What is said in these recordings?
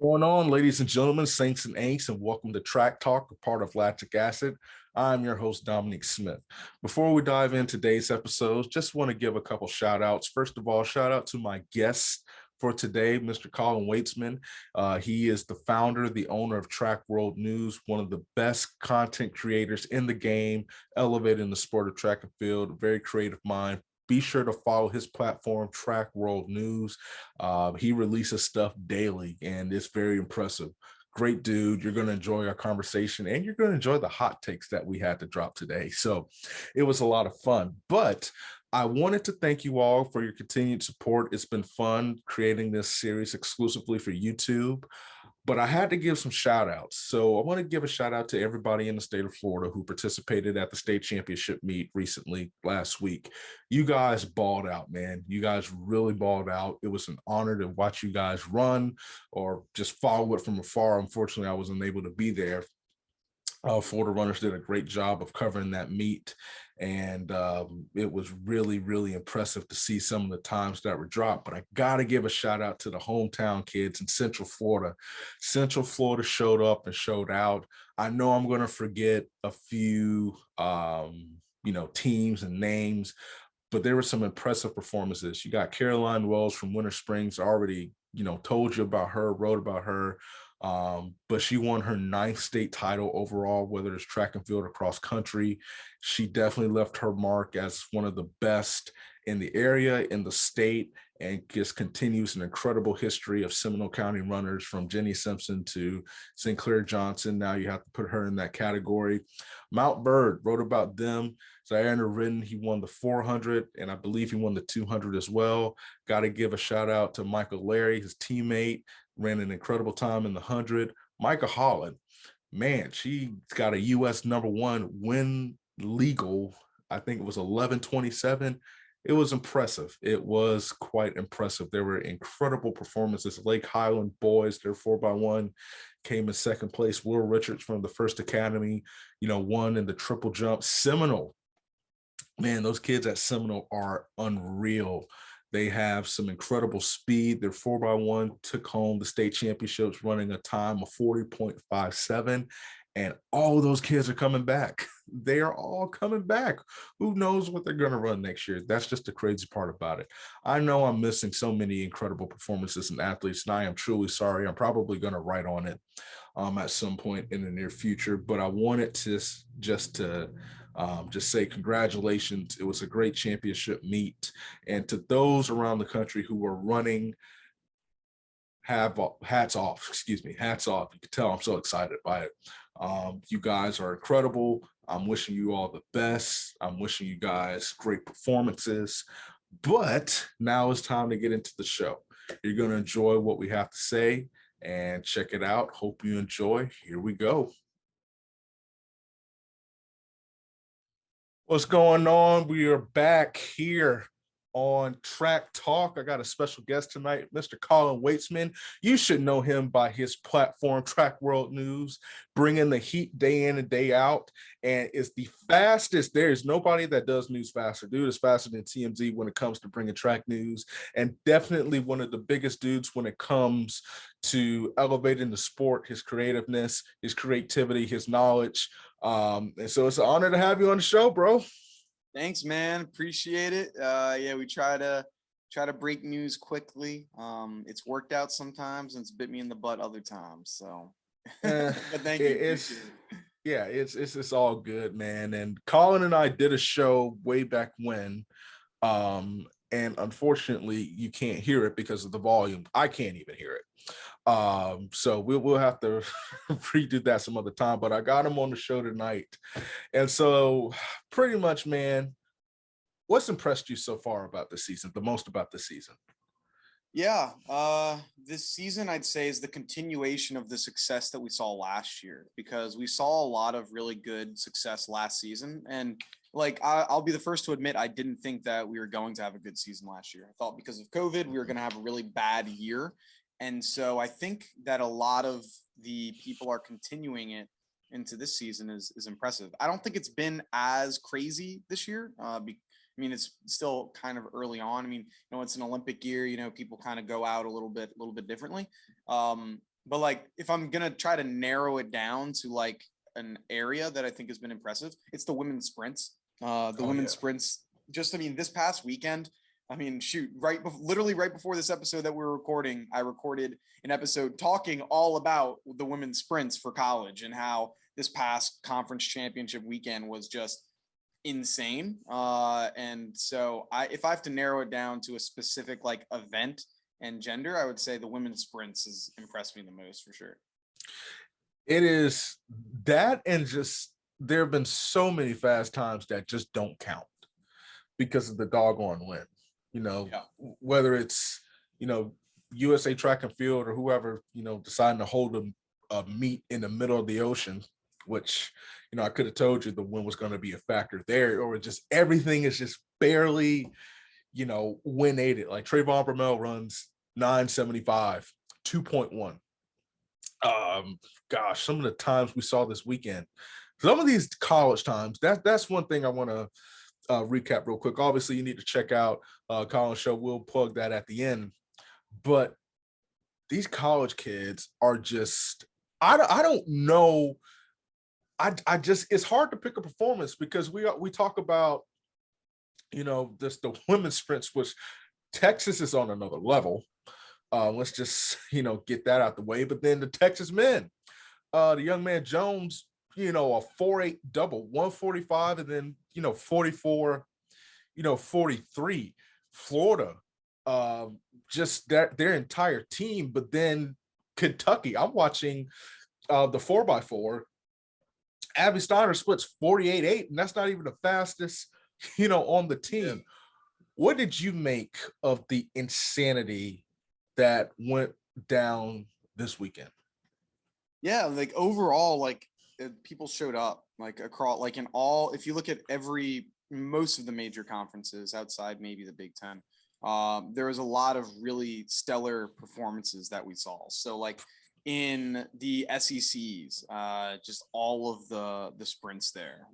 Going on, ladies and gentlemen, saints and ain'ts, and welcome to Track Talk, a part of Lactic Acid. I'm your host, Dominique Smith. Before we dive in today's episodes, just want to give a couple shout outs. First of all, shout out to my guest for today, Mr. Colin Waitzman. He is the founder, the owner of Track World News, one of the best content creators in the game, elevating the sport of track and field, very creative mind. Be sure to follow his platform, Track World News. He releases stuff daily, and it's very impressive. Great dude. You're going to enjoy our conversation, and you're going to enjoy the hot takes that we had to drop today. So it was a lot of fun. But I wanted to thank you all for your continued support. It's been fun creating this series exclusively for YouTube. But I had to give some shout outs. So I want to give a shout out to everybody in the state of Florida who participated at the state championship meet recently last week. You guys balled out, man. You guys really balled out. It was an honor to watch you guys run or just follow it from afar. Unfortunately, I wasn't able to be there. Florida runners did a great job of covering that meet, and it was really, really impressive to see some of the times that were dropped. But I got to give a shout out to the hometown kids in Central Florida. Central Florida showed up and showed out. I know I'm going to forget a few, teams and names, but there were some impressive performances. You got Caroline Wells from Winter Springs, already, told you about her, wrote about her. But she won her 9th state title overall, whether it's track and field or cross country. She definitely left her mark as one of the best in the area, in the state, and just continues an incredible history of Seminole County runners from Jenny Simpson to St. Clair Johnson. Now you have to put her in that category. Mount Bird wrote about them. Diana Ridden, he won the 400, and I believe he won the 200 as well. Got to give a shout out to Michael Larry, his teammate, ran an incredible time in the 100. Micah Holland, man, she got a U.S. #1 win legal. I think it was 11:27. It was impressive. It was quite impressive. There were incredible performances. Lake Highland boys, their 4x1 came in second place. Will Richards from the First Academy, won in the triple jump. Seminole, man, those kids at Seminole are unreal. They have some incredible speed. Their 4x1 took home the state championships running a time of 40.57. And all of those kids are coming back. They are all coming back. Who knows what they're going to run next year? That's just the crazy part about it. I know I'm missing so many incredible performances and athletes, and I am truly sorry. I'm probably going to write on it at some point in the near future. But I wanted to just say congratulations. It was a great championship meet. And to those around the country who were running, hats off. Hats off. You can tell I'm so excited by it. You guys are incredible. I'm wishing you all the best. I'm wishing you guys great performances. But now it's time to get into the show. You're going to enjoy what we have to say and check it out. Hope you enjoy. Here we go. What's going on? We are back here on Track Talk. I got a special guest tonight, Mr. Colin Waitzman. You should know him by his platform, Track World News, bringing the heat day in and day out, and is the fastest. There is nobody that does news faster. Dude is faster than TMZ when it comes to bringing track news, and definitely one of the biggest dudes when it comes to elevating the sport, his creativeness, his creativity, his knowledge. And so it's an honor to have you on the show, bro. Thanks, man. Appreciate it. Yeah, we try to break news quickly. It's worked out sometimes and it's bit me in the butt other times. So but thank you. It's all good, man. And Colin and I did a show way back when. And unfortunately you can't hear it because of the volume. I can't even hear it. So we'll have to redo that some other time, but I got him on the show tonight. And so pretty much, man, what's impressed you so far about the season, the most about the season? Yeah, this season I'd say is the continuation of the success that we saw last year, because we saw a lot of really good success last season. And I'll be the first to admit, I didn't think that we were going to have a good season last year. I thought because of COVID, we were going to have a really bad year. And so I think that a lot of the people are continuing it into this season is impressive. I don't think it's been as crazy this year. I mean, it's still kind of early on. I mean, it's an Olympic year, people kind of go out a little bit differently. But like, if I'm gonna try to narrow it down to like an area that I think has been impressive, it's the women's sprints. The Oh women's yeah. sprints. Just, I mean, this past weekend. I mean, shoot, literally right before this episode that we're recording, I recorded an episode talking all about the women's sprints for college and how this past conference championship weekend was just insane. And so if I have to narrow it down to a specific like event and gender, I would say the women's sprints has impressed me the most for sure. It is that, and just there have been so many fast times that just don't count because of the doggone win. Yeah. Whether it's, USA Track and Field or whoever, deciding to hold a meet in the middle of the ocean, which, I could have told you the win was going to be a factor there, or just everything is just barely, win aided. Like Trayvon Bromell runs 975, 2.1. Gosh, some of the times we saw this weekend, some of these college times, that's one thing I want to recap real quick. Obviously, you need to check out Colin's show. We'll plug that at the end. But these college kids are just, I don't know. I just, it's hard to pick a performance because we talk about, the women's sprints, which Texas is on another level. Let's just, get that out the way. But then the Texas men, the young man Jones, a 4.8 double, 145, and then, 44, 43. Florida, just their entire team. But then Kentucky, I'm watching the 4x4. Abby Steiner splits 48.8, and that's not even the fastest, on the team. Yeah. What did you make of the insanity that went down this weekend? Yeah, like overall, like people showed up like across, like in all, if you look at most of the major conferences outside maybe the Big Ten, there was a lot of really stellar performances that we saw. So like in the SECs, just all of the sprints there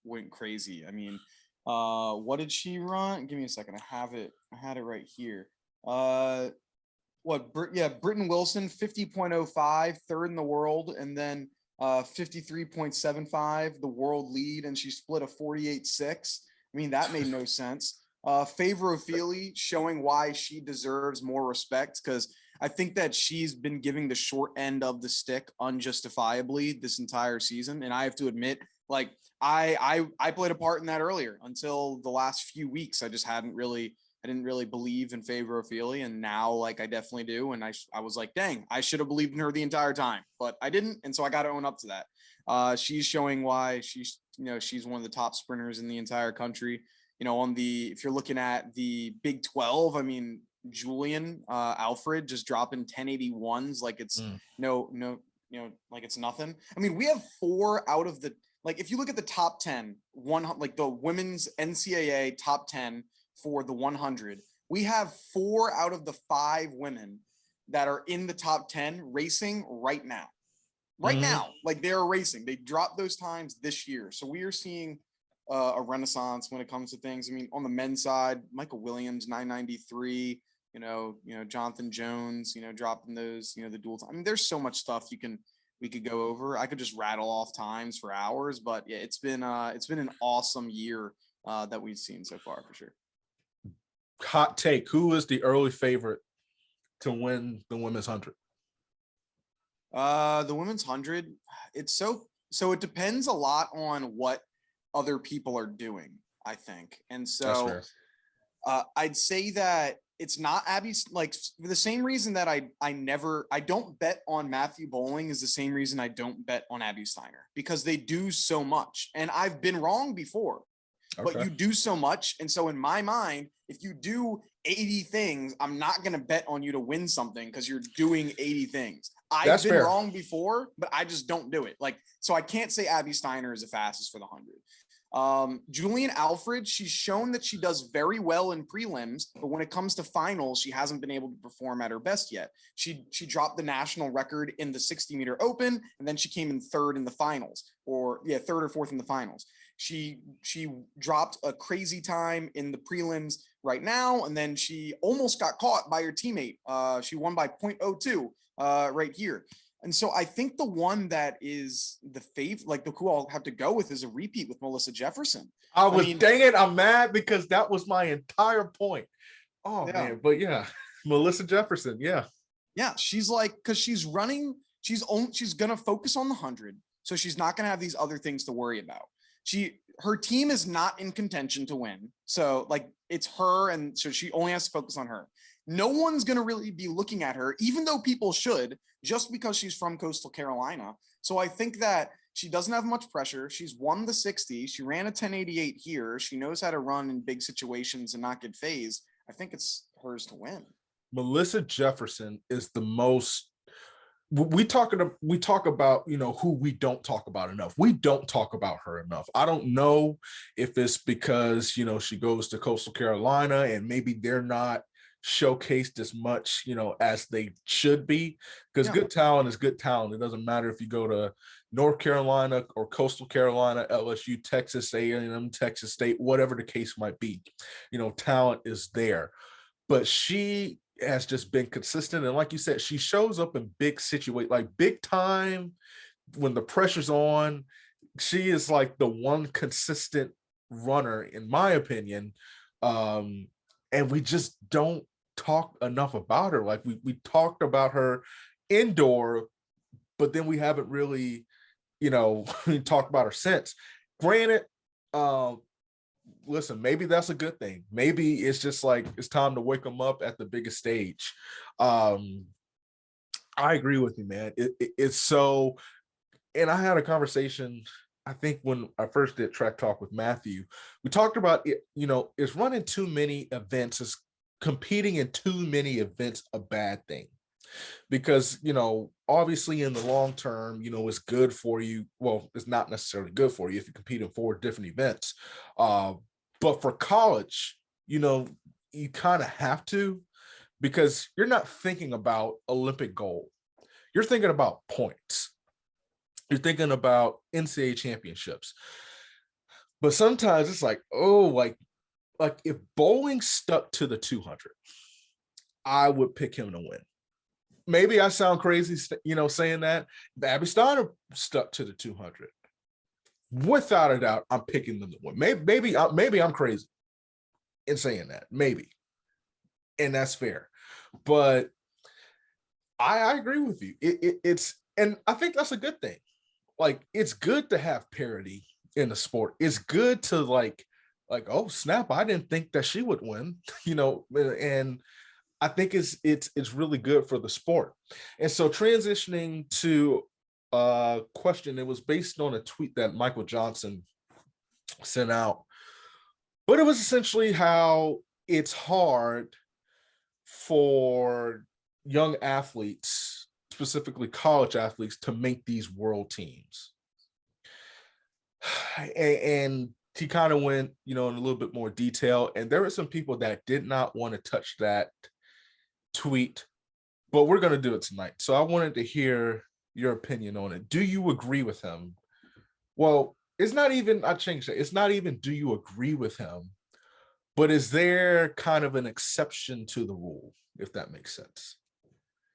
went crazy. I mean, what did she run? Give me a second. I had it right here. Britton Wilson, 50.05, third in the world, and then 53.75, the world lead, and she split a 48.6. I mean, that made no sense. Favor Ophelia showing why she deserves more respect, because I think that she's been giving the short end of the stick unjustifiably this entire season. And I have to admit, like, I played a part in that earlier until the last few weeks. I didn't really believe in Favor Ophelia, and now like I definitely do. And I was like, dang, I should have believed in her the entire time, but I didn't, and so I got to own up to that. She's showing why she's one of the top sprinters in the entire country. If you're looking at the Big 12, I mean, Julian Alfred just dropping 1081s like it's like it's nothing. I mean, we have 4 out of the, like, if you look at the top 10, like the women's NCAA top 10 for the 100, we have 4 out of the 5 women that are in the top 10 racing right now. Like they're racing. They dropped those times this year. So we are seeing a renaissance when it comes to things. I mean, on the men's side, Michael Williams, 993, Jonathan Jones, dropping those, the dual time. I mean, there's so much stuff we could go over. I could just rattle off times for hours, but yeah, it's been an awesome year that we've seen so far for sure. Hot take: who is the early favorite to win the women's 100? The women's 100, it's so it depends a lot on what other people are doing, I think. And so I'd say that it's not Abby, like for the same reason that I don't bet on Matthew Bowling is the same reason I don't bet on Abby Steiner, because they do so much. And I've been wrong before. But you do so much. And so in my mind, if you do 80 things, I'm not going to bet on you to win something because you're doing 80 things. I've been wrong before, but I just don't do it. Like, so I can't say Abby Steiner is the fastest for the 100. Julian Alfred, she's shown that she does very well in prelims, but when it comes to finals, she hasn't been able to perform at her best yet. She dropped the national record in the 60-meter open, and then she came in third in the finals, third or fourth in the finals. She dropped a crazy time in the prelims right now, and then she almost got caught by her teammate. She won by 0.02 right here. And so I think the one that is the like the who I'll have to go with is a repeat with Melissa Jefferson. Dang it, I'm mad because that was my entire point. Oh Yeah. man, but yeah, Melissa Jefferson, yeah. Yeah, she's like, because she's running, she's gonna focus on the 100, so she's not gonna have these other things to worry about. Her team is not in contention to win, so like it's her, and so she only has to focus on her. No one's gonna really be looking at her, even though people should, just because she's from Coastal Carolina. So I think that she doesn't have much pressure. She's won the 60. She ran a 1088 here. She knows how to run in big situations and not get phased. I think it's hers to win. Melissa Jefferson is the most we talk about, you know, who we don't talk about enough. We don't talk about her enough. I don't know if it's because, you know, she goes to Coastal Carolina and maybe they're not showcased as much, you know, as they should be, because good talent is good talent. It doesn't matter if you go to North Carolina or Coastal Carolina, LSU, Texas A&M, Texas State, whatever the case might be, you know, talent is there. But she has just been consistent. And like you said, she shows up in big situations, like big time when the pressure's on. She is like the one consistent runner, in my opinion. And we just don't talk enough about her. Like we talked about her indoor, but then we haven't really, you know, talked about her since. Granted, listen, maybe that's a good thing. Maybe it's just like it's time to wake them up at the biggest stage. I agree with you, man. It's so, and I had a conversation, I think when I first did Track Talk with Matthew, we talked about it, you know, is running too many events, is competing in too many events a bad thing? Because, you know, obviously in the long term, you know, it's good for you. Well, it's not necessarily good for you if you compete in 4 different events. But for college, you know, you kind of have to, because you're not thinking about Olympic gold. You're thinking about points. You're thinking about NCAA championships. But sometimes it's like, oh, like if Bowling stuck to the 200, I would pick him to win. Maybe I sound crazy, you know, saying that. Abby Steiner stuck to the 200. Without a doubt, I'm picking them to win. Maybe I'm crazy in saying that, maybe, and that's fair. But I agree with you. It's, and I think that's a good thing. Like, it's good to have parity in the sport. It's good to like, oh snap, I didn't think that she would win, you know, and I think it's really good for the sport. And so transitioning to a question, it was based on a tweet that Michael Johnson sent out, but it was essentially how it's hard for young athletes, specifically college athletes, to make these world teams. And he kind of went, you know, in a little bit more detail. And there were some people that did not want to touch that tweet, but we're going to do it tonight. So I wanted to hear your opinion on it. Do you agree with him? Well, it's not even, I changed it. It's not even do you agree with him, but is there kind of an exception to the rule, if that makes sense?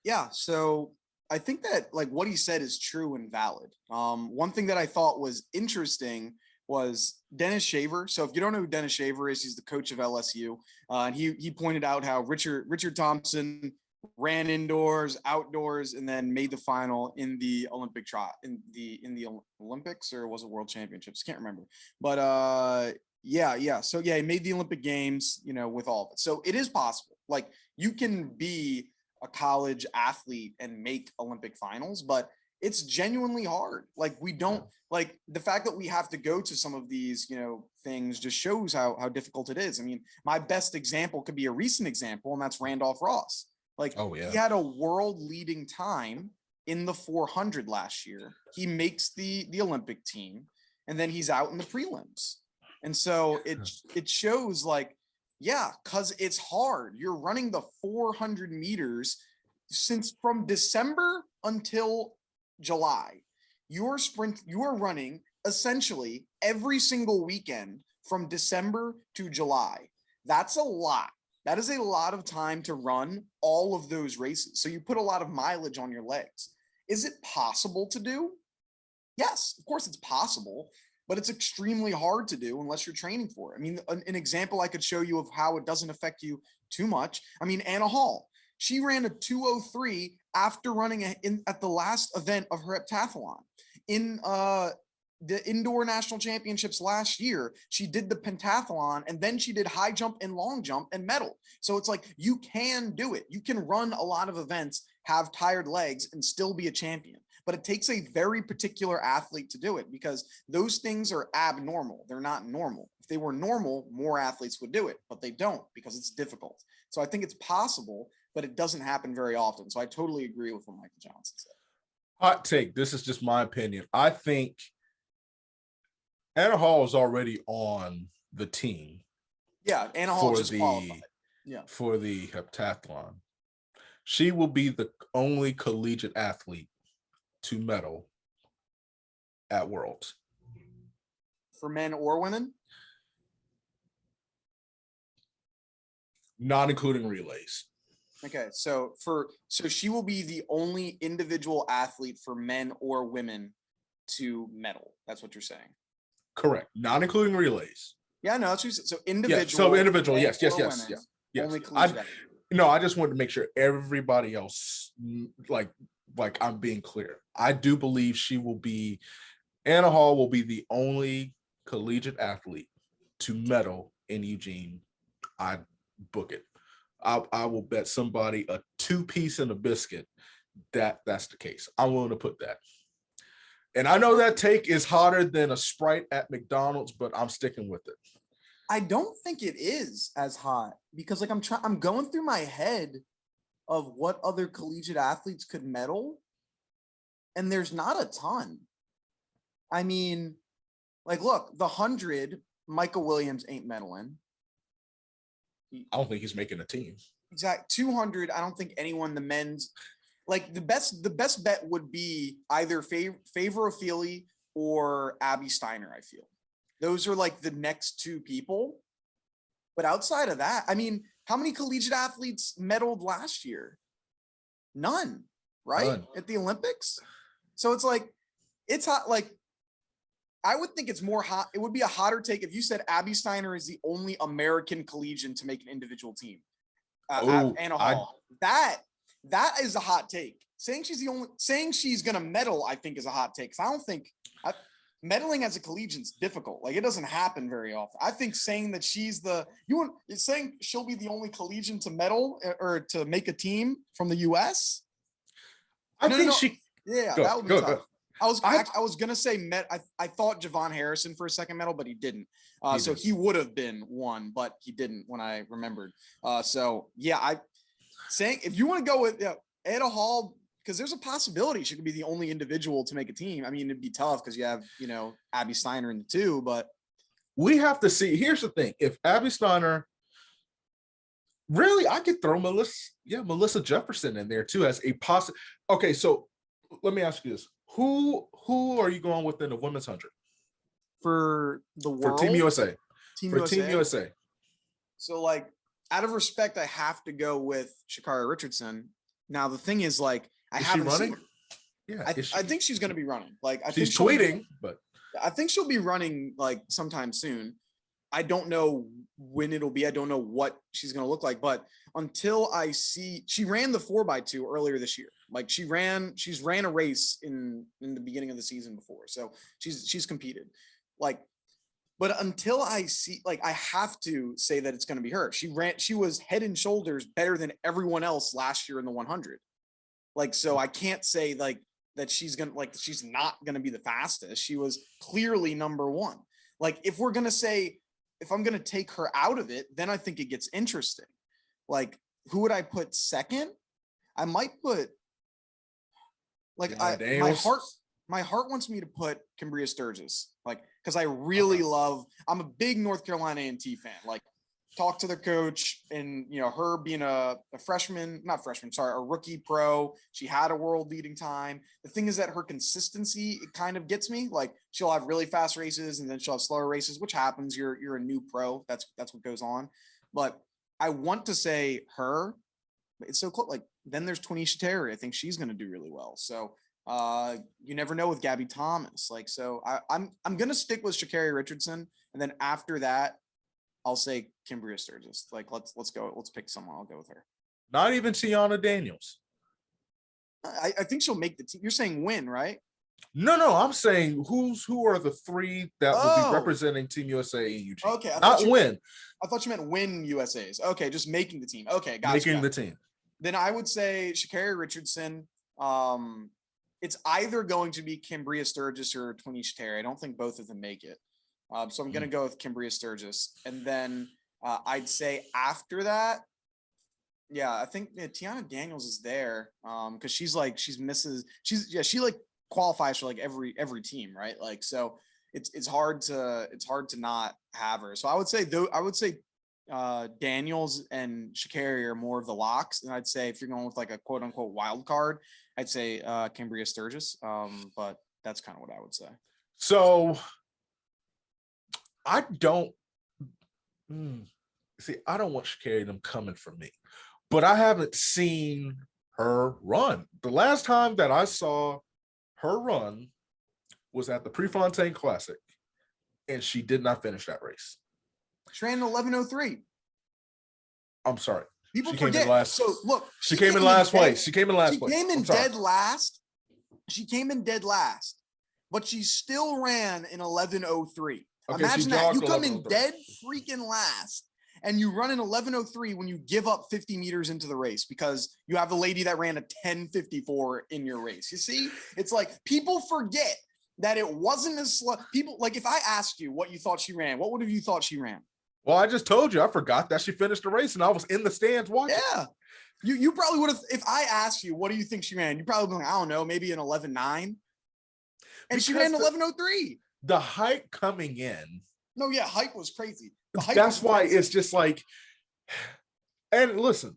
Yeah, so I think that like what he said is true and valid. One thing that I thought was interesting was Dennis Shaver. So if you don't know who Dennis Shaver is, he's the coach of LSU, and he pointed out how Richard Thompson ran indoors, outdoors, and then made the final in the Olympic trot in the Olympics, or was it World Championships? Can't remember, but yeah. So yeah, he made the Olympic Games, you know, with all of it. So it is possible. Like, you can be a college athlete and make Olympic finals, but it's genuinely hard. Like, we don't, like, the fact that we have to go to some of these, you know, things just shows how difficult it is. I mean, my best example could be a recent example, and that's Randolph Ross. Like, he had a world leading time in the 400 last year. He makes the Olympic team, and then he's out in the prelims. And so it shows, like, yeah, because it's hard. You're running the 400 meters from December until July. You are running essentially every single weekend from December to July. That's a lot. That is a lot of time to run all of those races. So you put a lot of mileage on your legs. Is it possible to do? Yes, of course it's possible, but it's extremely hard to do unless you're training for it. I mean, an example I could show you of how it doesn't affect you too much. I mean, Anna Hall, she ran a 2:03 after running at the last event of her heptathlon. In the indoor national championships last year, she did the pentathlon and then she did high jump and long jump and medal. So it's like, you can do it. You can run a lot of events, have tired legs, and still be a champion. But it takes a very particular athlete to do it, because those things are abnormal. They're not normal. If they were normal, more athletes would do it, but they don't, because it's difficult. So I think it's possible, but it doesn't happen very often. So I totally agree with what Michael Johnson said. Hot take. This is just my opinion. I think Anna Hall is already on the team. Yeah, Anna Hall just qualified. Yeah, for the heptathlon. She will be the only collegiate athlete to medal at Worlds. For men or women? Not including relays. Okay, so she will be the only individual athlete for men or women to medal. That's what you're saying. Correct. Not including relays. Yeah, no, that's what you said. So individual. Yeah, so individual, yes. Only collegiate. I just wanted to make sure everybody else, like I'm being clear. I do believe Anna Hall will be the only collegiate athlete to medal in Eugene. I book it. I will bet somebody a 2-piece and a biscuit that's the case. I'm willing to put that. And I know that take is hotter than a Sprite at McDonald's, but I'm sticking with it. I don't think it is as hot, because like I'm going through my head of what other collegiate athletes could medal, and there's not a ton. I mean, like, look, the 100, Michael Williams ain't medaling. I don't think he's making a team. Exact. 200, I don't think anyone, the men's, like the best bet would be either Favor Ofili or Abby Steiner, I feel. Those are like the next two people. But outside of that, I mean, how many collegiate athletes medaled last year? None, right? None. At the Olympics. So it's like, it's hot. Like, I would think it's more hot. It would be a hotter take if you said Abby Steiner is the only American collegian to make an individual team. Anna Hall. That is a hot take. Saying she's going to medal, I think, is a hot take. I don't think medaling as a collegian is difficult. Like, it doesn't happen very often. I think saying that saying she'll be the only collegian to medal or to make a team from the U.S. That would be tough. Go. I was gonna say I thought Javon Harrison for a second medal, but he didn't. So he would have been one, but he didn't when I remembered. So yeah, saying if you want to go with Anna Hall, because there's a possibility she could be the only individual to make a team. I mean, it'd be tough because you have Abby Steiner in the two, but we have to see. Here's the thing: if Abby Steiner, really, I could throw Melissa Jefferson in there too as a possible. Okay, so let me ask you this. Who are you going with in the women's 100? For the world? For Team USA. Team USA. So, like, out of respect, I have to go with Sha'Carri Richardson. Now, the thing is, like, is she running? Yeah. I think she's going to be running. Like, she's tweeting, but I think she'll be running like sometime soon. I don't know when it'll be. I don't know what she's going to look like, but until I see, she ran the 4x2 earlier this year. Like she's ran a race in the beginning of the season before. So she's competed, like, but until I see, like, I have to say that it's going to be her. She was head and shoulders better than everyone else last year in the 100. Like, so I can't say like that she's not going to be the fastest. She was clearly number one. Like, if I'm going to take her out of it, then I think it gets interesting. Like, who would I put second? I might put, like, my heart wants me to put Cambria Sturgis, like, because I really I'm a big North Carolina A&T fan. Like, talk to the coach, and her being a rookie pro, she had a world leading time. The thing is that her consistency, it kind of gets me. Like, she'll have really fast races and then she'll have slower races, which happens. You're a new pro. That's what goes on. But I want to say her, it's so close. Like, then there's Tanisha Terry. I think she's going to do really well. So you never know with Gabby Thomas. Like, so I'm going to stick with Sha'Carri Richardson. And then after that, I'll say Cambria Sturgis. Like, let's go. Let's pick someone. I'll go with her. Not even Tiana Daniels. I think she'll make the team. You're saying win, right? No. I'm saying who are the three that will be representing Team USA in Eugene? Okay, not win. I thought you meant win USA's. Okay, just making the team. Okay, gotcha. Making the team. Then I would say Sha'Carri Richardson. It's either going to be Cambria Sturgis or Tanisha Terry. I don't think both of them make it. So I'm going to go with Cambria Sturgis. And then I'd say after that, yeah, I think Tiana Daniels is there because she qualifies for like every team, right? Like, so it's hard to not have her. So I would say Daniels and Sha'Carri are more of the locks, and I'd say if you're going with like a quote unquote wild card, I'd say Cambria Sturgis. But that's kind of what I would say. So I don't see. I don't want Sha'Carri them coming for me, but I haven't seen her run. The last time that I saw her run was at the Prefontaine Classic, and she did not finish that race. She ran 11:03. I'm sorry. People forget. So look, she came in last place. She came in last place. She came in dead last. She came in dead last, but she still ran in 11:03. Okay, imagine that. You come in dead freaking last and you run in 11:03 when you give up 50 meters into the race because you have a lady that ran a 10:54 in your race. You see, it's like people forget that it wasn't as slow. People, like, if I asked you what you thought she ran, what would have you thought she ran? Well, I just told you, I forgot that she finished the race and I was in the stands watching. Yeah. You probably would have, if I asked you, what do you think she ran? You probably be like, I don't know, maybe an 11:9. And because she ran 11:03. The hype coming in. No, yeah, hype was crazy. That's why it's just like, and listen,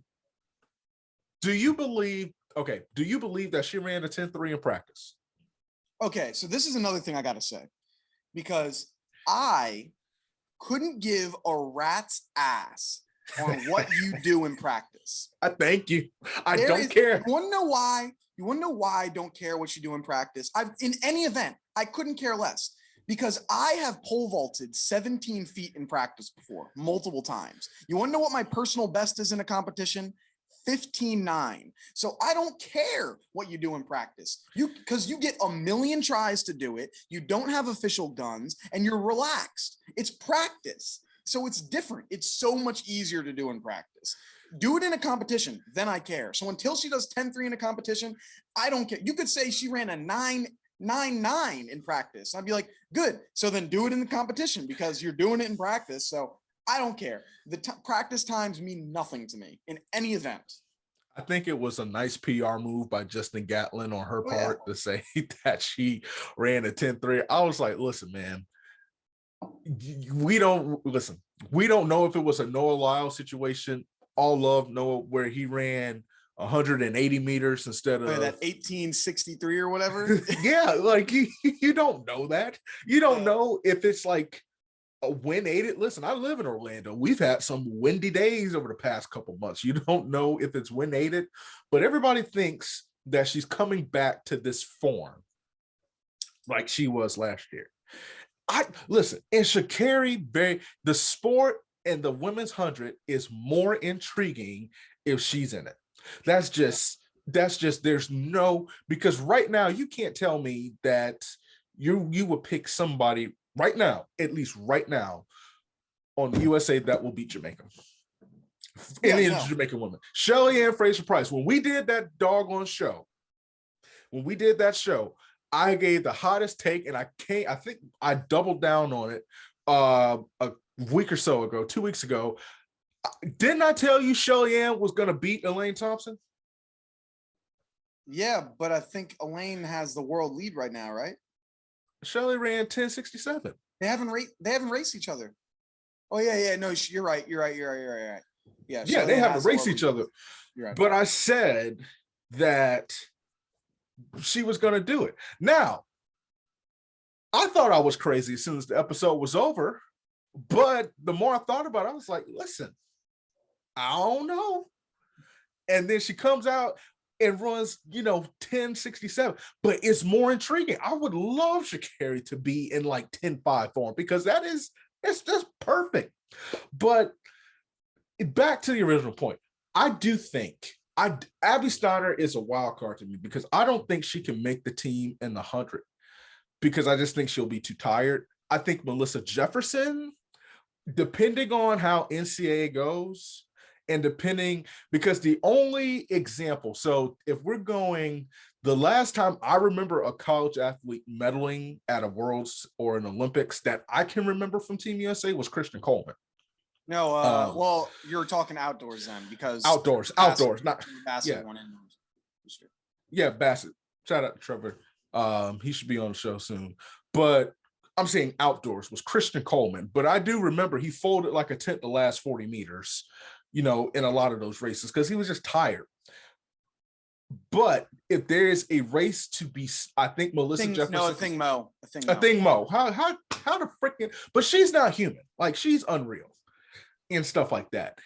do you believe that she ran a 10:3 in practice? Okay, so this is another thing I got to say, because I couldn't give a rat's ass on what you do in practice. I thank you. I don't care. You want to know why? You want to know why I don't care what you do in practice? In any event, I couldn't care less. Because I have pole vaulted 17 feet in practice before, multiple times. You want to know what my personal best is in a competition? 15.9. So I don't care what you do in practice. Because you get a million tries to do it. You don't have official guns and you're relaxed. It's practice. So it's different. It's so much easier to do in practice. Do it in a competition, then I care. So until she does 10.3 in a competition, I don't care. You could say she ran a 9.9 in practice. I'd be like, good. So then do it in the competition because you're doing it in practice. So I don't care. The practice times mean nothing to me in any event. I think it was a nice PR move by Justin Gatlin on her part to say that she ran a 10.3. I was like, listen, man, we don't know if it was a Noah Lyle situation. All love Noah, where he ran 180 meters instead of that 1863 or whatever. Yeah, like you don't know that. You don't know if it's like a wind aided. Listen, I live in Orlando. We've had some windy days over the past couple months. You don't know if it's wind aided, but everybody thinks that she's coming back to this form like she was last year. Listen, and Sha'Carri, the sport and the women's 100 is more intriguing if she's in it. That's just there's no, because right now you can't tell me that you would pick somebody right now, at least right now, on USA that will beat Jamaica. Any Jamaican woman. Shelly Ann Fraser-Price. When we did that doggone show, I gave the hottest take, and I think I doubled down on it a week or so ago, 2 weeks ago. Didn't I tell you Shelly Ann was going to beat Elaine Thompson? Yeah, but I think Elaine has the world lead right now, right? Shelly ran 10.67. They haven't raced each other. Oh yeah. No, you're right. You're right. Yeah. Yeah, they Chilean have to has a race lower each other. You're right. But I said that she was going to do it. Now, I thought I was crazy as soon as the episode was over. But the more I thought about it, I was like, listen, I don't know. And then she comes out and runs, 10:67. But it's more intriguing. I would love Sha'Carri to be in like 10:5 form because it's just perfect. But back to the original point, I do think Abby Steiner is a wild card to me because I don't think she can make the team in the 100 because I just think she'll be too tired. I think Melissa Jefferson, depending on how NCAA goes, and because the only example, so if we're going, the last time I remember a college athlete medaling at a Worlds or an Olympics that I can remember from Team USA was Christian Coleman. No, well, you're talking outdoors then because outdoors, not Bassett yeah. won indoors. Sure. Yeah, Bassett. Shout out to Trevor. He should be on the show soon. But I'm saying outdoors was Christian Coleman. But I do remember he folded like a tent the last 40 meters, in a lot of those races because he was just tired. But if there is a race to be, I think Melissa Jefferson. No, a thing Mo. How the freaking, but she's not human. Like she's unreal and stuff like that.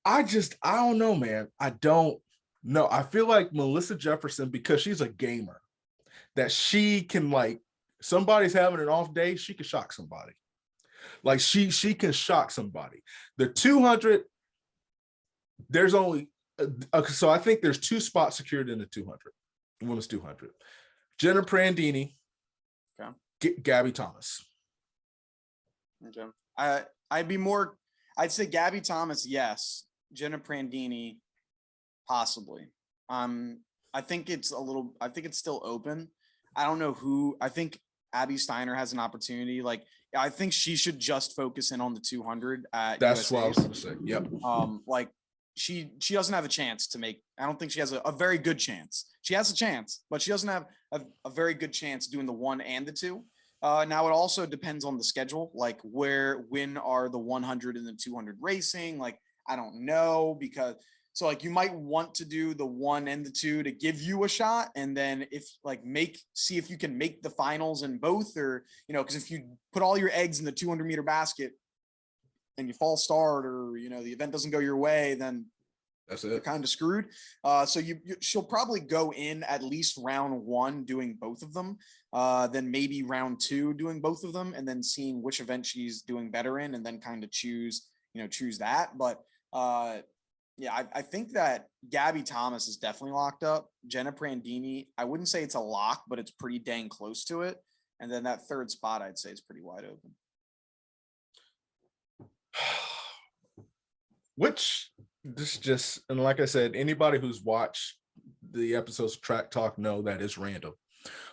I don't know, man. I don't know. I feel like Melissa Jefferson, because she's a gamer, that she can, like, somebody's having an off day, she can shock somebody. Like she can shock somebody. The 200, there's only so I think there's 2 spots secured in the 200, women's 200. Jenna Prandini, Gabby Thomas. Okay. I'd say Gabby Thomas, yes. Jenna Prandini, possibly. I think it's still open. I don't know who. I think Abby Steiner has an opportunity. Like, I think she should just focus in on the 200 at That's USA's. what I was going to say. Yep. Like she doesn't have a chance to make. I don't think she has a very good chance. She has a chance, but she doesn't have a very good chance doing the 1 and the 2. Now it also depends on the schedule, like when are the 100 and the 200 racing? Like, I don't know, because so like you might want to do the 1 and the 2 to give you a shot. And then if like see if you can make the finals in both, or, because if you put all your eggs in the 200 meter basket and you fall start, or, the event doesn't go your way, then that's it. You're kind of screwed. So she'll probably go in at least round 1 doing both of them, then maybe round 2 doing both of them, and then seeing which event she's doing better in, and then kind of choose that. But yeah, I think that Gabby Thomas is definitely locked up. Jenna Prandini, I wouldn't say it's a lock, but it's pretty dang close to it. And then that 3rd spot, I'd say, is pretty wide open. Which this just, and like I said, anybody who's watched the episodes of Track Talk know that it's random.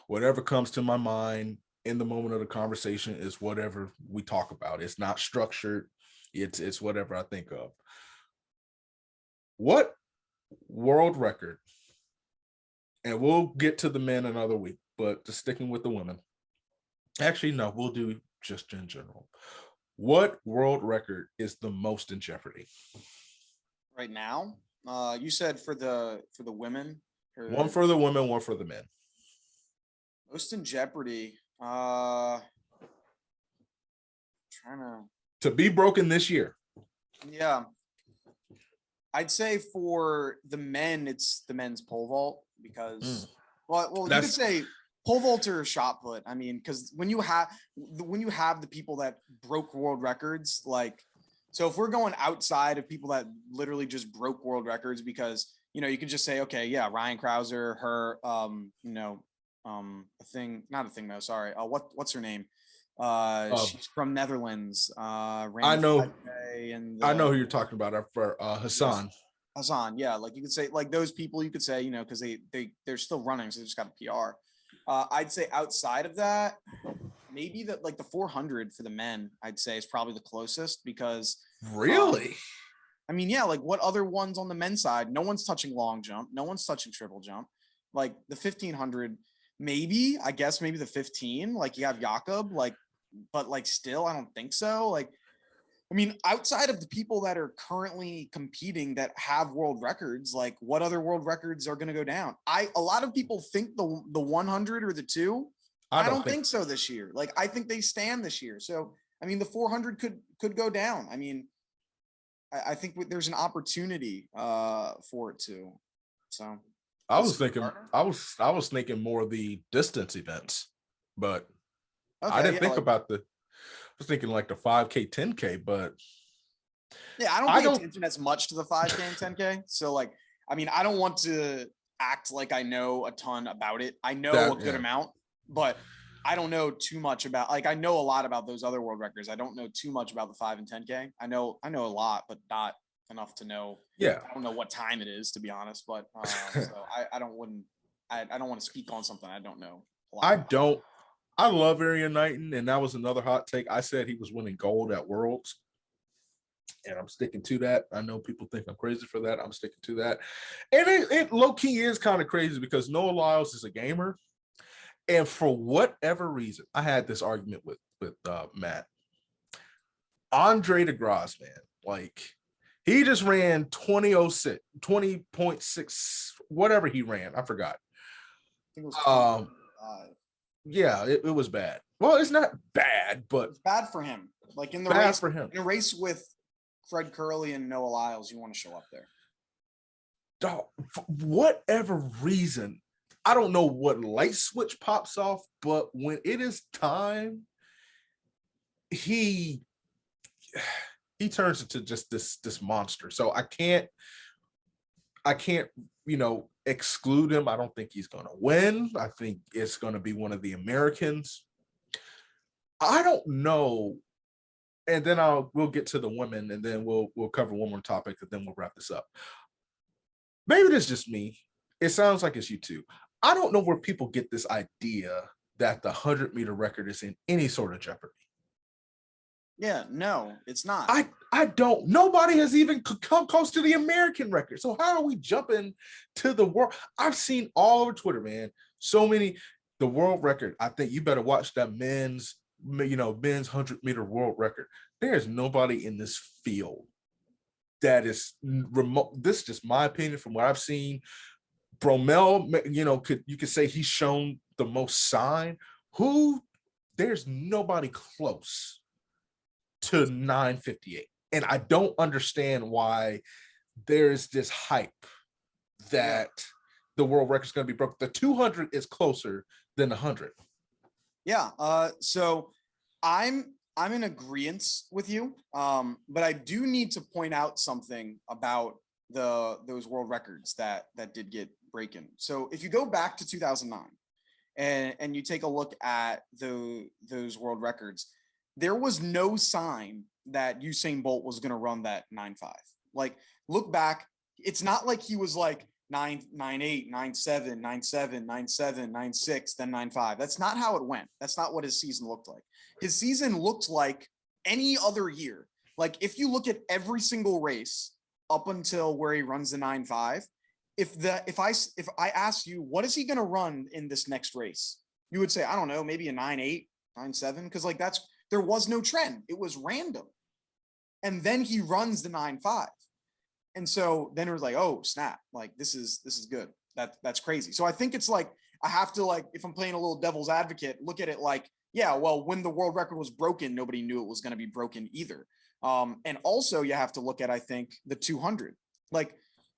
Whatever comes to my mind in the moment of the conversation is whatever we talk about. It's not structured. It's whatever I think of. What world record, and we'll get to the men another week, but just sticking with the women. Actually, no, we'll do just in general. What world record is the most in jeopardy right now? You said for the women. One for the women, one for the men. Most in jeopardy. Trying to be broken this year. Yeah. I'd say for the men, it's the men's pole vault, because well, you could say pole vault or shot put. I mean, because when you have the people that broke world records, like, so if we're going outside of people that literally just broke world records, because you could just say, okay, yeah, Ryan Krauser, her, what's her name? She's from Netherlands. I know who you're talking about. For Hassan. Hassan, yeah, like you could say, like those people, you could say, because they're still running, so they just got a PR. I'd say outside of that, maybe the 400 for the men, I'd say, is probably the closest, because really, I mean, yeah, like what other ones on the men's side? No one's touching long jump, no one's touching triple jump. Like the 1500, maybe the 15, like you have Jakob, like, but like still, I don't think so. Like I mean, outside of the people that are currently competing that have world records, like what other world records are going to go down? A lot of people think the 100 or the 2. I don't think so this year. Like, I think they stand this year. So, I mean, the 400 could go down. I mean, I think there's an opportunity for it too. So I was thinking more of the distance events, but okay, I didn't think about I was thinking like the 5K, 10K, but yeah, I don't pay attention as much to the 5K and 10K. So like, I mean, I don't want to act like I know a ton about it. I know a good amount, but I don't know too much about, like, I know a lot about those other world records. I don't know too much about the 5 and 10K. I know a lot, but not enough to know. Yeah. I don't know what time it is, to be honest, but so I don't want to speak on something I don't know a lot about. I love Area Knighton, and that was another hot take. I said he was winning gold at Worlds, and I'm sticking to that. I know people think I'm crazy for that. I'm sticking to that. And it low-key is kind of crazy because Noah Lyles is a gamer, and for whatever reason, I had this argument with Matt. Andre DeGrasse, man, like, he just ran 20.06, 20.6, whatever he ran. I forgot. I think it was yeah, it was bad. Well, it's not bad, but it's bad for him. Like in the bad race for him. In a race with Fred Curley and Noah Lyles, you want to show up there. Dog, for whatever reason, I don't know what light switch pops off, but when it is time, he turns into just this monster. So I can't, exclude him. I don't think he's going to win. I think it's going to be one of the Americans. I don't know. And then we'll get to the women, and then we'll cover one more topic, and then we'll wrap this up. Maybe it's just me. It sounds like it's you too. I don't know where people get this idea that the 100-meter record is in any sort of jeopardy. Yeah, no, it's not. I don't. Nobody has even come close to the American record. So how are we jumping to the world? I've seen all over Twitter, man. So many, the world record. I think you better watch that men's 100-meter world record. There's nobody in this field that is remote. This is just my opinion from what I've seen. Bromell, you could say he's shown the most sign. There's nobody close to 9:58. And I don't understand why there's this hype that the world record is going to be broken. The 200 is closer than the 100. Yeah. So I'm in agreement with you. But I do need to point out something about those world records that did get breaking. So if you go back to 2009 and you take a look at those world records, there was no sign that Usain Bolt was going to run that 9.5. Like, look back, it's not like he was like 9.98, 9.7, 9.7, 9.7, 9.6, then 9.5. That's not how it went. That's not what his season looked like. His season looked like any other year. Like, if you look at every single race up until where he runs the 9.5, if I asked you, what is he going to run in this next race? You would say, I don't know, maybe a 9.8, 9.7, because like there was no trend. It was random. And then he runs the 9.5. And so then it was like, oh, snap. Like, this is good. That's crazy. So I think it's like, I have to, like, if I'm playing a little devil's advocate, look at it like, yeah, well, when the world record was broken, nobody knew it was going to be broken either. And also you have to look at, I think, the 200. Like,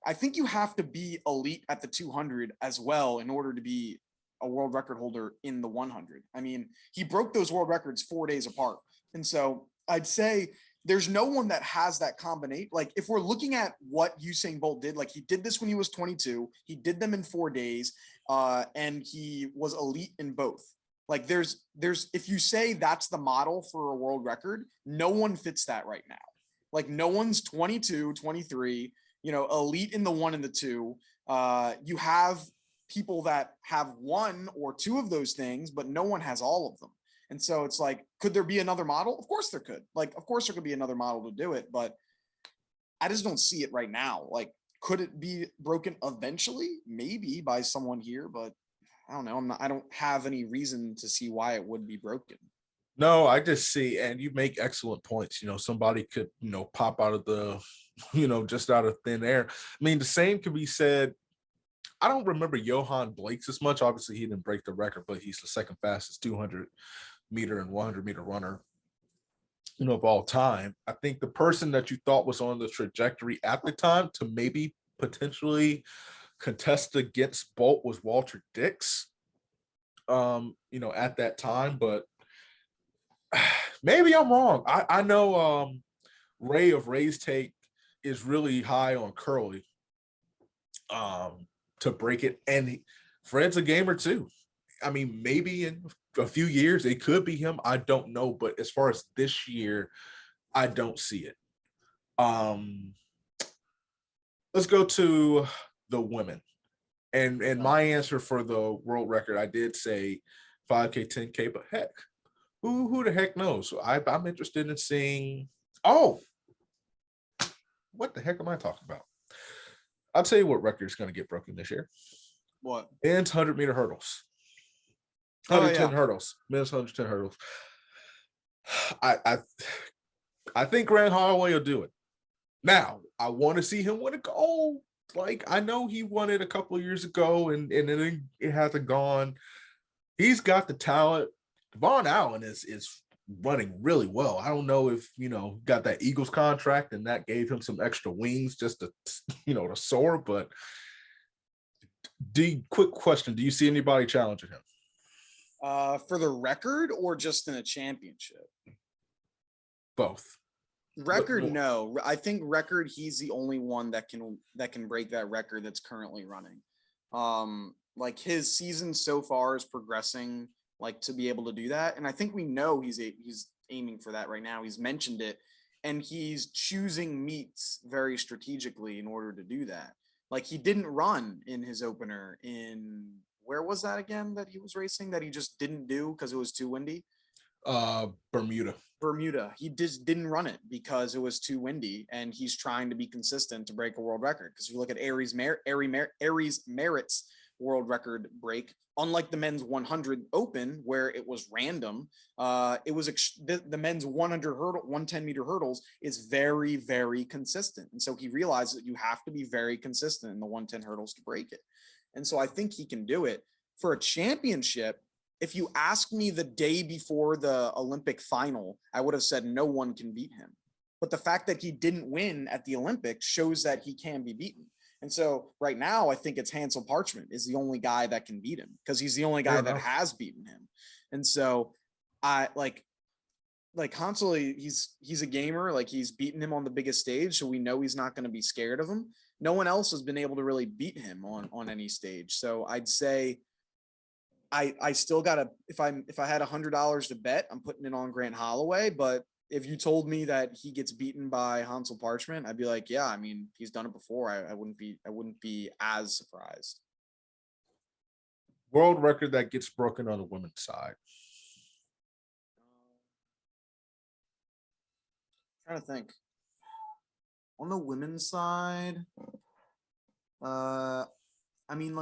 I think you have to be elite at the 200 as well in order to be a world record holder in the 100. I mean, he broke those world records 4 days apart. And so I'd say there's no one that has that combination. Like, if we're looking at what Usain Bolt did, like, he did this when he was 22, he did them in 4 days, and he was elite in both. Like, there's, if you say that's the model for a world record, no one fits that right now. Like, no one's 22, 23, elite in the 1 and the 2. You have people that have 1 or 2 of those things, but no one has all of them. And so it's like, could there be another model? Of course there could. Like, of course there could be another model to do it, but I just don't see it right now. Like, could it be broken eventually? Maybe by someone here, but I don't know. I don't have any reason to see why it would be broken. No, I just see, and you make excellent points. Somebody could, pop out of the, just out of thin air. I mean, the same can be said. I don't remember Johan Blake's as much. Obviously, he didn't break the record, but he's the second fastest 200-meter and 100-meter runner, of all time. I think the person that you thought was on the trajectory at the time to maybe potentially contest against Bolt was Walter Dix, at that time, but maybe I'm wrong. I know Ray of Ray's Take is really high on Curly to break it. And Fred's a gamer too. I mean, maybe in a few years it could be him. I don't know. But as far as this year, I don't see it. Let's go to the women. And my answer for the world record, I did say 5K, 10K, but heck, who the heck knows? So I'm interested in seeing. Oh, what the heck am I talking about? I'll tell you what record is going to get broken this year. What? Men's 100-meter hurdles. 110 hurdles. Men's 110 hurdles. I think Grant Holloway will do it. Now, I want to see him win a gold. Like, I know he won it a couple of years ago, and then it hasn't gone. He's got the talent. Von Allen is running really well. I don't know if, got that Eagles contract and that gave him some extra wings just to, to soar. But quick question, do you see anybody challenging him? For the record or just in a championship? Both. Record, no. I think record, he's the only one that can break that record that's currently running. Like his season so far is progressing like to be able to do that. And I think we know he's aiming for that right now. He's mentioned it, and he's choosing meets very strategically in order to do that. Like he didn't run in his opener in, where was that again that he was racing that he just didn't do because it was too windy? Bermuda. He just didn't run it because it was too windy, and he's trying to be consistent to break a world record. Because if you look at Aries Merritt's world record break, unlike the men's 100 open where it was random, it was the men's 110-meter hurdles is very, very consistent. And so he realized that you have to be very consistent in the 110 hurdles to break it. And so I think he can do it. For a championship, if you asked me the day before the Olympic final, I would have said no one can beat him. But the fact that he didn't win at the Olympics shows that he can be beaten. And so right now, I think it's Hansel Parchment is the only guy that can beat him because he's the only guy that has beaten him. And so I like Hansel, he's a gamer, like he's beaten him on the biggest stage. So we know he's not going to be scared of him. No one else has been able to really beat him on any stage. So I'd say I still gotta, if I had $100 to bet, I'm putting it on Grant Holloway. But if you told me that he gets beaten by Hansel Parchment, I'd be like, yeah, I mean, he's done it before. I wouldn't be as surprised. World record that gets broken on the women's side. I'm trying to think. On the women's side, I mean,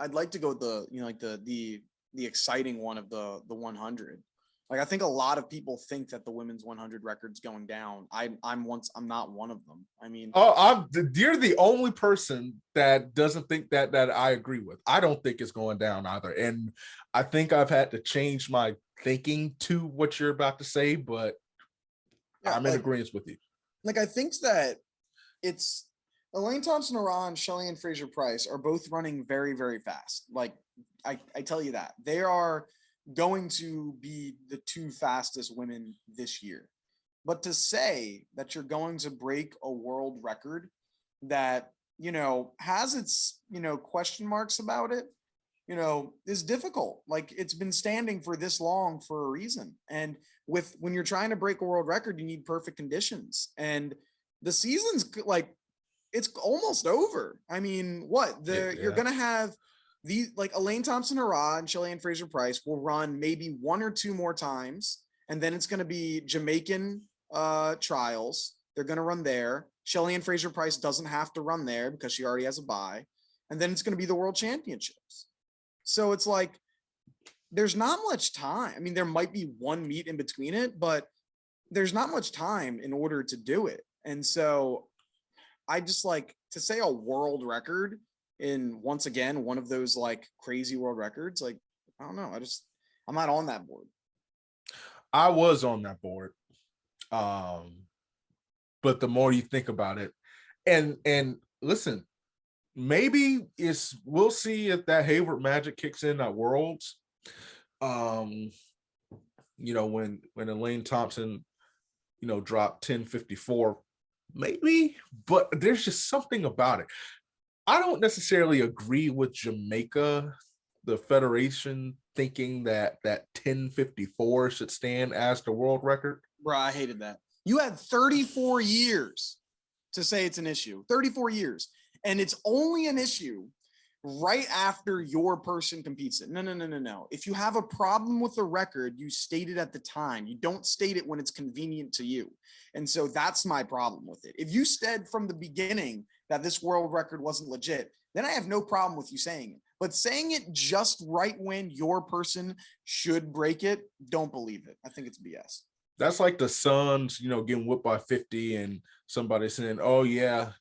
I'd like to go with the exciting one of the 100. Like, I think a lot of people think that the women's 100 record's going down. I'm not one of them. I mean, you're the only person that doesn't think that I agree with. I don't think it's going down either. And I think I've had to change my thinking to what you're about to say, but yeah, I'm in agreement with you. Like, I think that it's Elaine Thompson-Herah and Shelly-Ann Fraser-Pryce are both running very, very fast. Like, I tell you that. They are going to be the two fastest women this year. But to say that you're going to break a world record that, has its, question marks about it, is difficult. Like, it's been standing for this long for a reason. And when you're trying to break a world record, you need perfect conditions. And the season's like, it's almost over. I mean, you're going to have these, like Elaine Thompson-Herah and Shelly-Ann Fraser-Pryce will run maybe one or two more times. And then it's going to be Jamaican trials. They're going to run there. Shelly-Ann Fraser-Pryce doesn't have to run there because she already has a bye. And then it's going to be the world championships. So it's like there's not much time. I mean, there might be one meet in between it, but there's not much time in order to do it. And so I just like to say a world record in, once again, one of those like crazy world records. Like, I don't know. I'm not on that board. I was on that board. But the more you think about it, and listen, maybe we'll see if that Hayward magic kicks in at Worlds. When Elaine Thompson, dropped 10:54, maybe, but there's just something about it. I don't necessarily agree with Jamaica, the federation, thinking that 10:54 should stand as the world record. Bro, I hated that. You had 34 years to say it's an issue. 34 years. And it's only an issue right after your person competes it. No. If you have a problem with the record, you state it at the time. You don't state it when it's convenient to you. And so that's my problem with it. If you said from the beginning that this world record wasn't legit, then I have no problem with you saying it. But saying it just right when your person should break it, don't believe it. I think it's BS. That's like the Suns, getting whipped by 50 and somebody saying, oh yeah,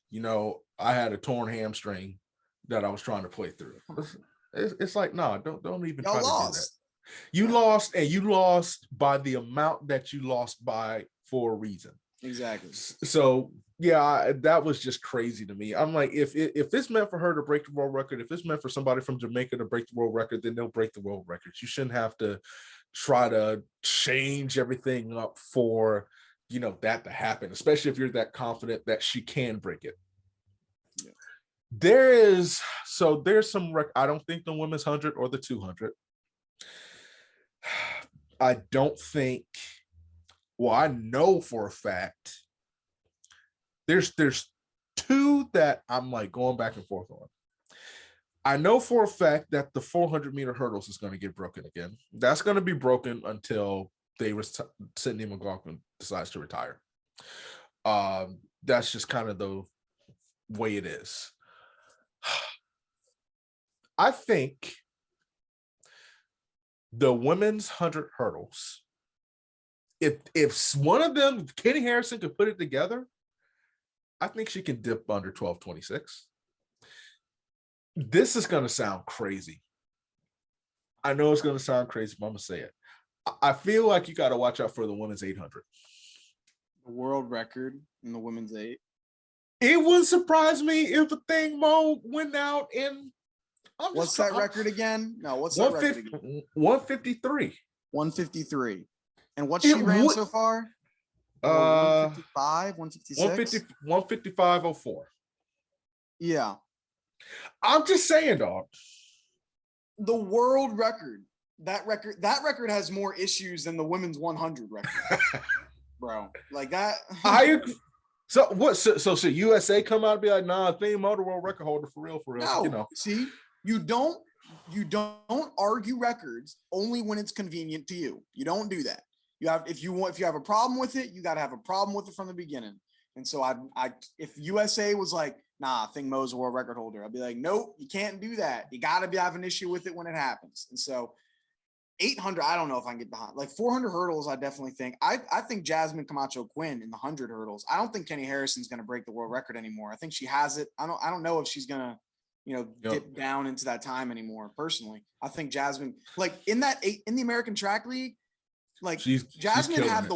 I had a torn hamstring that I was trying to play through. It's like, no, don't even try to do that. You lost, and you lost by the amount that you lost by for a reason. Exactly. So yeah, that was just crazy to me. I'm like, if it's meant for her to break the world record, if it's meant for somebody from Jamaica to break the world record, then they'll break the world record. You shouldn't have to try to change everything up for that to happen, especially if you're that confident that she can break it. Yeah. There's some I don't think the women's 100 or the 200. I don't think, well, I know for a fact there's two that I'm like going back and forth on. I know for a fact that the 400-meter hurdles is going to get broken again. That's going to be broken until Sydney McLaughlin decides to retire. That's just kind of the way it is. I think the women's 100 hurdles, if one of them, Kenny Harrison, could put it together, I think she can dip under 12:26. This is going to sound crazy. I know it's going to sound crazy, but I'm going to say it. I feel like you got to watch out for the women's 800. The world record in the women's 8. It wouldn't surprise me if a thing Mo went out and what's that record again? No, what's that record again? 153. 153. And what she ran so far? 155, 156? 155.04. Yeah. I'm just saying, dog. The world record. That record has more issues than the women's 100 record. Bro, like that. I agree. So what? So should USA come out and be like, nah, Thing Mo the world record holder for real? No, see, you don't argue records only when it's convenient to you. You don't do that. If you have a problem with it, you got to have a problem with it from the beginning. And so if USA was like, nah, Thing Mo's a world record holder, I'd be like, nope, you can't do that. You got to have an issue with it when it happens. And so 800, I don't know if I can get behind. Like 400 hurdles, I definitely think. I think Jasmine Camacho Quinn in the 100 hurdles. I don't think Kenny Harrison's going to break the world record anymore. I think she has it. I don't know if she's going to, dip down into that time anymore. Personally, I think Jasmine, like in the American Track League, like Jasmine had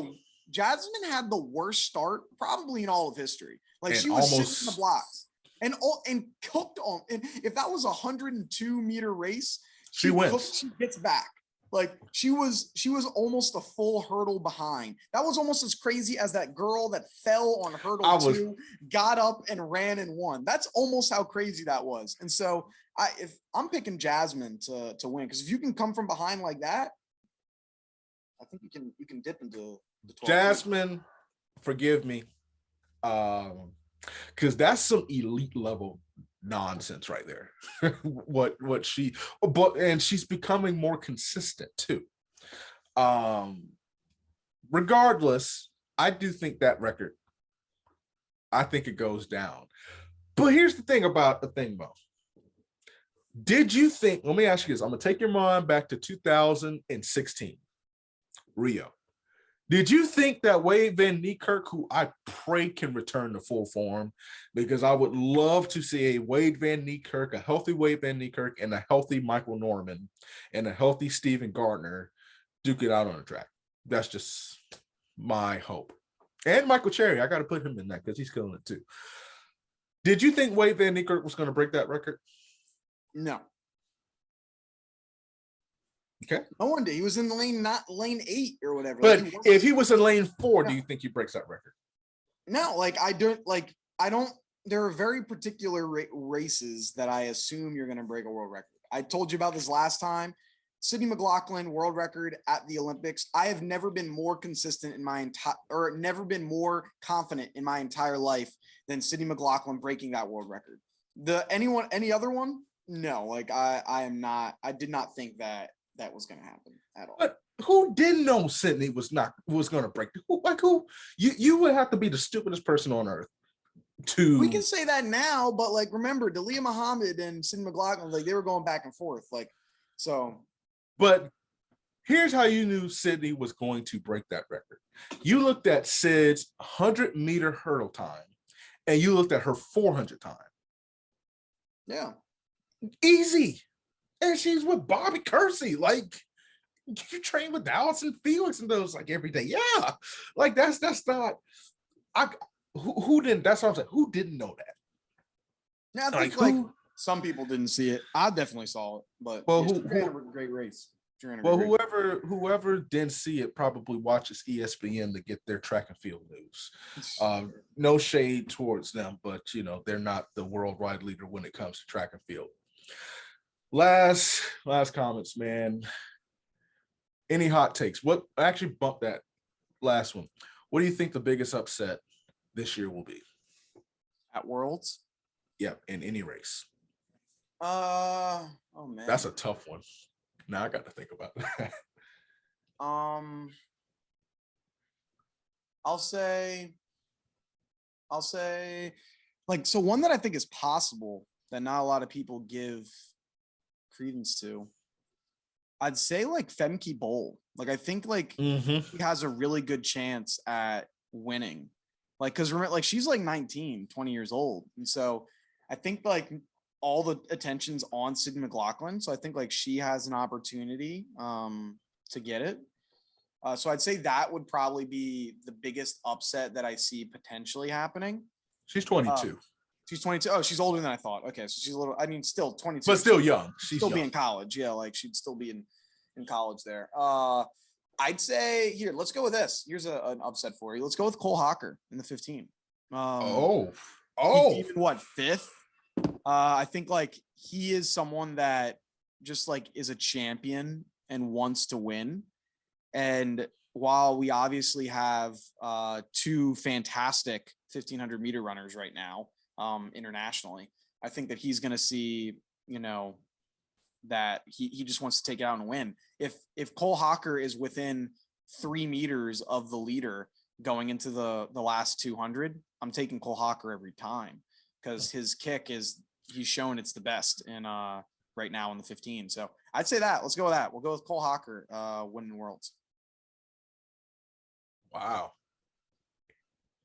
the worst start probably in all of history. Like she was sitting in the blocks and cooked on. And if that was a 102-meter race, she wins. She gets back. Like she was almost a full hurdle behind. That was almost as crazy as that girl that fell on hurdle 2, got up and ran and won. That's almost how crazy that was. And so if I'm picking Jasmine to win, because if you can come from behind like that, I think you can dip into the 12. Jasmine, forgive me, because that's some elite level nonsense right there. And she's becoming more consistent too. Regardless, I do think that record, I think it goes down. But here's the thing about the thing, Mo. Did you think, let me ask you this, I'm going to take your mind back to 2016, Rio. Did you think that Wade Van Niekerk, who I pray can return to full form, because I would love to see a Wade Van Niekerk, a healthy Wade Van Niekerk, and a healthy Michael Norman, and a healthy Steven Gardner duke it out on the track? That's just my hope. And Michael Cherry, I got to put him in that because he's killing it too. Did you think Wade Van Niekerk was going to break that record? No. Okay. No one did. He was in the lane, not lane 8 or whatever. But like if he was in lane 4, do you think he breaks that record? No, I don't. There are very particular races that I assume you're going to break a world record. I told you about this last time. Sydney McLaughlin world record at the Olympics. I have never been more consistent in my never been more confident in my entire life than Sydney McLaughlin breaking that world record. Any other one? No, I am not. I did not think that was going to happen at all. But who didn't know Sydney was going to break? Who? You would have to be the stupidest person on earth to. We can say that now, but remember, Dalia Muhammad and Sydney McLaughlin, they were going back and forth, so. But here's how you knew Sydney was going to break that record. You looked at Sid's 100-meter hurdle time, and you looked at her 400 time. Yeah. Easy. And she's with Bobby Kersey. You train with Allison Felix and those every day. Yeah. That's not. Who didn't? That's what I'm saying. Who didn't know that? Yeah, I think some people didn't see it. I definitely saw it, but great race. Well, whoever didn't see it probably watches ESPN to get their track and field news. No shade towards them, but they're not the worldwide leader when it comes to track and field. Last comments, man. Any hot takes? What actually bumped that last one? What do you think the biggest upset this year will be at Worlds? Yeah, in any race. Oh man, that's a tough one. Now I got to think about that. I'll say so one that I think is possible that not a lot of people give credence to. I'd say Femke Bol. I think he has a really good chance at winning. Because remember, she's 19, 20 years old. And so I think all the attention's on Sydney McLaughlin. So I think she has an opportunity to get it. So I'd say that would probably be the biggest upset that I see potentially happening. She's 22. She's 22. Oh, she's older than I thought. Okay. So she's a little, still 22. But still young. She's still young. Be in college. Yeah. She'd still be in college there. I'd say here, let's go with this. Here's an upset for you. Let's go with Cole Hocker in the 15. What, 5th? I think he is someone that just is a champion and wants to win. And while we obviously have 2 fantastic 1500 meter runners right now internationally, I think that he's going to see, that he just wants to take it out and win. If Cole Hocker is within 3 meters of the leader going into the last 200, I'm taking Cole Hocker every time because his kick he's shown it's the best in right now in the 15. So I'd say that. Let's go with that. We'll go with Cole Hocker winning Worlds. Wow.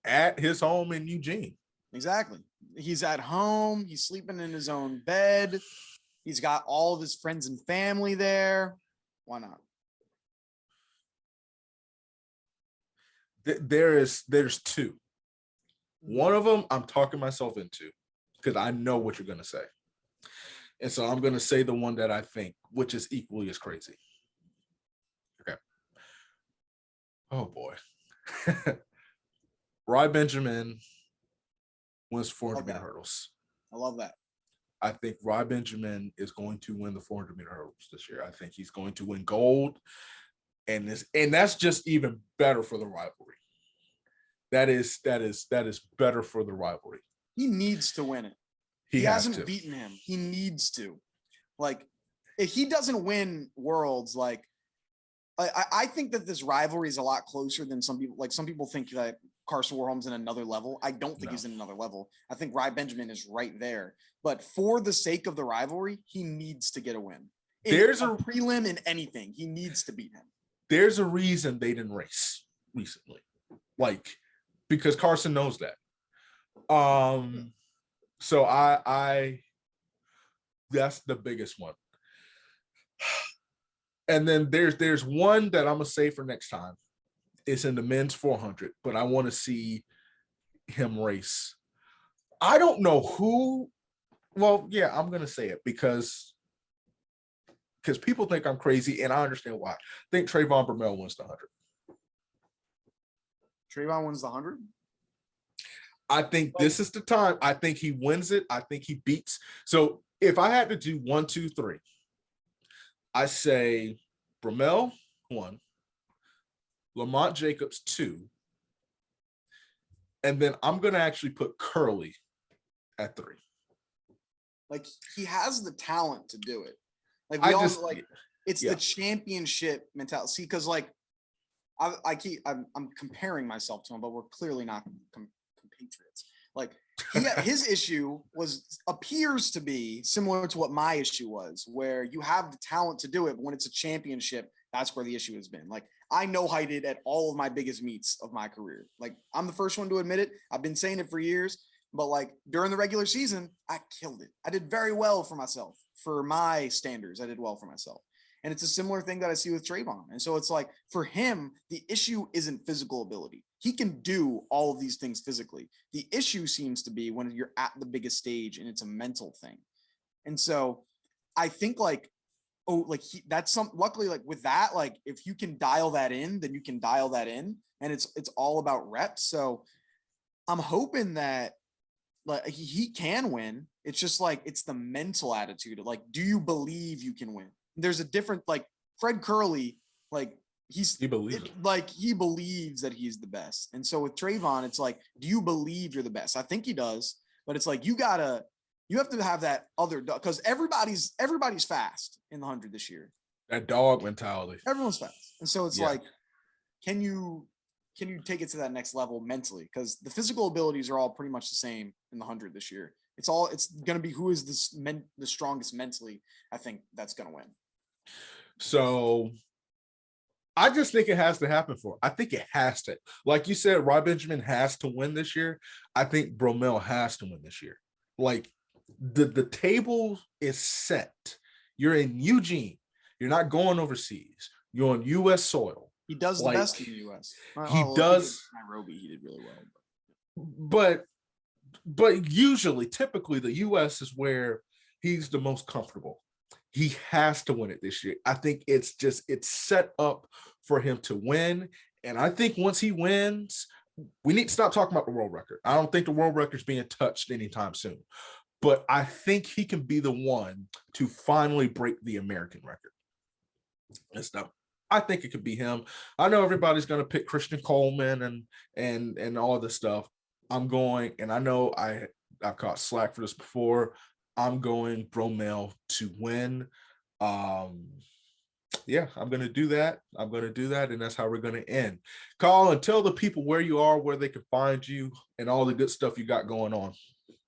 At his home in Eugene. Exactly. He's at home. He's sleeping in his own bed. He's got all of his friends and family there. Why not? There's 2. One of them I'm talking myself into because I know what you're going to say. And so I'm going to say the one that I think, which is equally as crazy. Okay. Oh, boy. Rai Benjamin wins 400 meter hurdles. I love that. I think Rai Benjamin is going to win the 400 meter hurdles this year. I think he's going to win gold. And that's just even better for the rivalry. That is better for the rivalry. He needs to win it. He hasn't beaten him. He needs to. If he doesn't win Worlds, I think that this rivalry is a lot closer than some people. Some people think that Carson Warholm's in another level. I don't think No. he's in another level. I think Ry Benjamin is right there. But for the sake of the rivalry, he needs to get a win. In There's a a prelim in anything, he needs to beat him. there's a reason they didn't race recently, like because Carson knows that. So I that's the biggest one. And then there's one that I'm gonna say for next time. It's in the men's 400, but I want to see him race. I don't know who. Well, yeah, I'm gonna say it because people think I'm crazy, and I understand why. I think Trayvon Bromell wins the 100. Trayvon wins the 100? I think this is the time. I think he wins it. I think he beats. So if I had to do 1, 2, 3, I say Bromell 1, Lamont Jacobs 2, and then I'm gonna actually put Curly at 3. Like, he has the talent to do it. Like, it's the championship mentality. See, because like I'm comparing myself to him, but we're clearly not compatriots. Like, his issue appears to be similar to what my issue was, where you have the talent to do it, but when it's a championship, that's where the issue has been. Like, I no-heighted at all of my biggest meets of my career. Like, I'm the first one to admit it. I've been saying it for years, but like during the regular season, I killed it. I did very well for myself. For my standards, I did well for myself. And it's a similar thing that I see with Trayvon. And so it's like, for him, the issue isn't physical ability. He can do all of these things physically. The issue seems to be when you're at the biggest stage and it's a mental thing. And so I think like, luckily, like with that, like if you can dial that in, then you can dial that in, and it's all about reps. So I'm hoping that like he can win. It's just like, it's the mental attitude of like, do you believe you can win? There's a different, like Fred Curley, like he believes that he's the best. And so with Trayvon, it's like, do you believe you're the best? I think he does, but it's like, you have to have that other, because everybody's fast in the 100 this year. That dog mentality. Everyone's fast. And so it's like, can you take it to that next level mentally? Because the physical abilities are all pretty much the same in the 100 this year. It's going to be who is the strongest mentally. I think that's going to win. So I just think it has to happen I think it has to. Like you said, Ry Benjamin has to win this year. I think Bromell has to win this year. Like the table is set. You're in Eugene. You're not going overseas. You're on U.S. soil. He does the best in the U.S. He does. Nairobi, he did really well. But usually, typically, the U.S. is where he's the most comfortable. He has to win it this year. I think it's set up for him to win. And I think once he wins, we need to stop talking about the world record. I don't think the world record is being touched anytime soon. But I think he can be the one to finally break the American record. And stuff. I think it could be him. I know everybody's going to pick Christian Coleman and all this stuff. I'm going, and I know I caught slack for this before. I'm going Bromell to win. Yeah, I'm going to do that. And that's how we're going to end. Colin, tell the people where you are, where they can find you, and all the good stuff you got going on.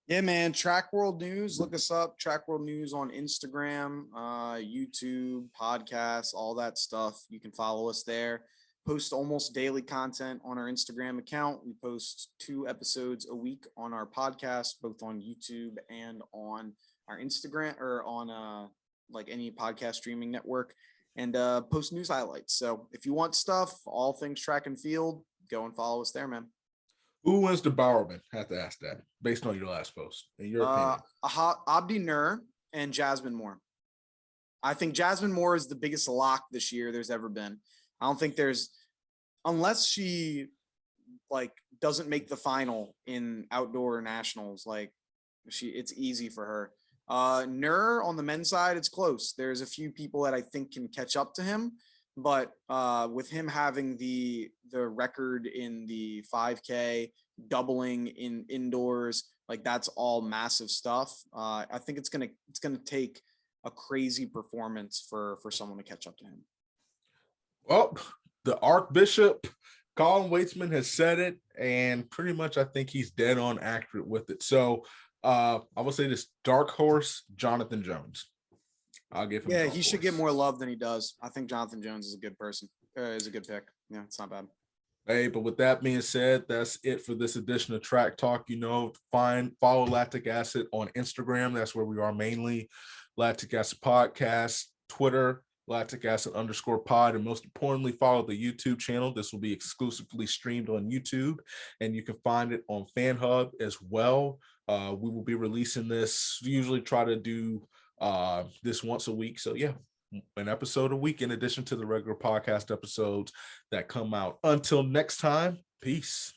Yeah, man. Track World News. Look us up. Track World News on Instagram, YouTube, podcasts, all that stuff. You can follow us there. Post almost daily content on our Instagram account. We post 2 episodes a week on our podcast, both on YouTube and on our Instagram, or on like any podcast streaming network, and post news highlights. So if you want stuff, all things track and field, go and follow us there, man. Who wins the Bowerman? Have to ask that based on your last post, in your opinion. Abdi Nur and Jasmine Moore. I think Jasmine Moore is the biggest lock this year there's ever been. I don't think unless she like doesn't make the final in outdoor nationals, like it's easy for her. Nur on the men's side, it's close. There's a few people that I think can catch up to him, but with him having the record in the 5K, doubling in indoors, like that's all massive stuff. I think it's gonna take a crazy performance for someone to catch up to him. Well, the Archbishop Colin Waitzman has said it, and pretty much I think he's dead on accurate with it. So I will say this: dark horse, Jonathan Jones. I'll give him. Yeah, dark he should horse. get more love than he does. I think Jonathan Jones is a good person. Is a good pick. Yeah, it's not bad. Hey, but with that being said, that's it for this edition of Track Talk. Follow Lactic Acid on Instagram. That's where we are mainly. Lactic Acid Podcast, Twitter, Lactic Acid _pod, and most importantly, follow the YouTube channel. This will be exclusively streamed on YouTube, and you can find it on FanHub as well. We will be releasing this. Usually, try to do this once a week. So yeah, an episode a week in addition to the regular podcast episodes that come out. Until next time, peace.